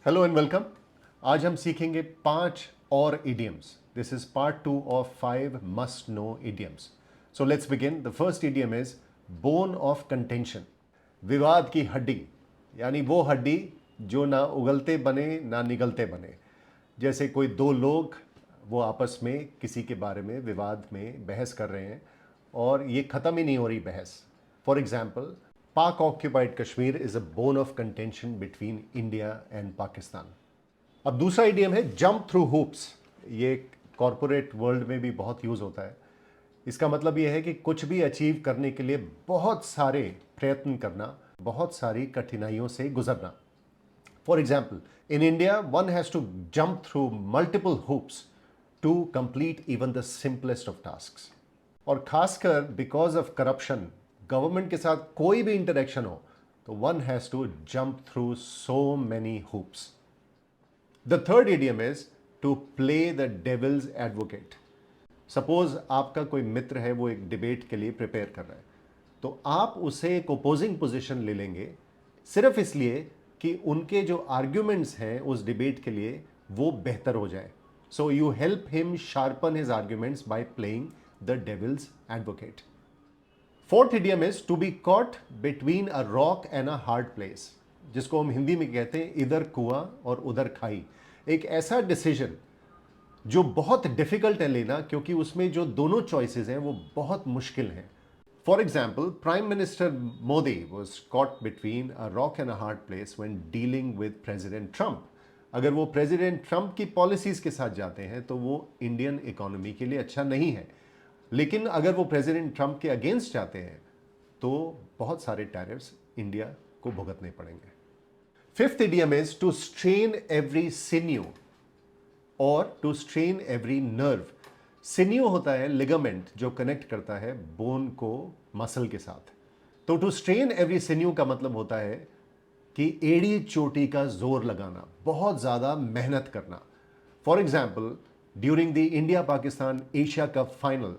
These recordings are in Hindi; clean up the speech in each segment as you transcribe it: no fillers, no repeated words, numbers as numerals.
Hello and welcome. आज हम सीखेंगे 5 और idioms. This is part 2 of 5 must know idioms. So let's begin. The first idiom is bone of contention. विवाद की हड्डी, यानी वो हड्डी जो ना उगलते बने ना निगलते बने। जैसे कोई दो लोग वो आपस में किसी के बारे में विवाद में बहस कर रहे हैं और ये ख़त्म ही नहीं हो रही बहस। फॉर एग्जाम्पल, पाक occupied Kashmir is a bone of contention between India and Pakistan. अब दूसरा इडियम है जंप थ्रू हूप्स। ये कॉरपोरेट वर्ल्ड में भी बहुत यूज़ होता है। इसका मतलब ये है कि कुछ भी अचीव करने के लिए बहुत सारे प्रयत्न करना, बहुत सारी कठिनाइयों से गुजरना। For example, in India one has to jump through multiple hoops to complete even the simplest of tasks. और खासकर बिकॉज ऑफ करप्शन, गवर्नमेंट के साथ कोई भी इंटरेक्शन हो तो one has to jump through so many hoops. The third idiom is to play the devil's advocate. Suppose आपका कोई मित्र है, वो एक डिबेट के लिए प्रिपेयर कर रहा है, तो आप उसे एक ओपोजिंग पोजीशन ले लेंगे सिर्फ इसलिए कि उनके जो आर्ग्यूमेंट्स हैं उस डिबेट के लिए वो बेहतर हो जाए। So you help him sharpen his arguments by playing the devil's advocate. Fourth idiom is to be caught between a rock and a hard place, जिसको हम हिंदी में कहते हैं इधर कुआं और उधर खाई। एक ऐसा डिसीजन जो बहुत डिफिकल्ट है लेना, क्योंकि उसमें जो दोनों चॉइसेस हैं वो बहुत मुश्किल हैं। For example, prime minister Modi was caught between a rock and a hard place when dealing with president Trump. अगर वो प्रेसिडेंट ट्रंप की पॉलिसीज के साथ जाते हैं तो वो इंडियन इकोनॉमी के लिए अच्छा नहीं है, लेकिन अगर वो प्रेसिडेंट ट्रंप के अगेंस्ट जाते हैं तो बहुत सारे टैरिफ्स इंडिया को भुगतने पड़ेंगे। Fifth idiom is to strain every sinew और to strain every nerve. Sinew होता है लिगामेंट जो कनेक्ट करता है बोन को मसल के साथ। तो टू स्ट्रेन एवरी सिन्यू का मतलब होता है कि एड़ी चोटी का जोर लगाना, बहुत ज़्यादा मेहनत करना। For example, during the India Pakistan Asia cup final,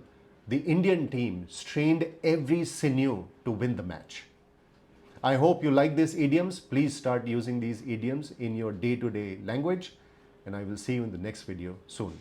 the Indian team strained every sinew to win the match. I hope you like these idioms. Please start using these idioms in your day-to-day language, and I will see you in the next video soon.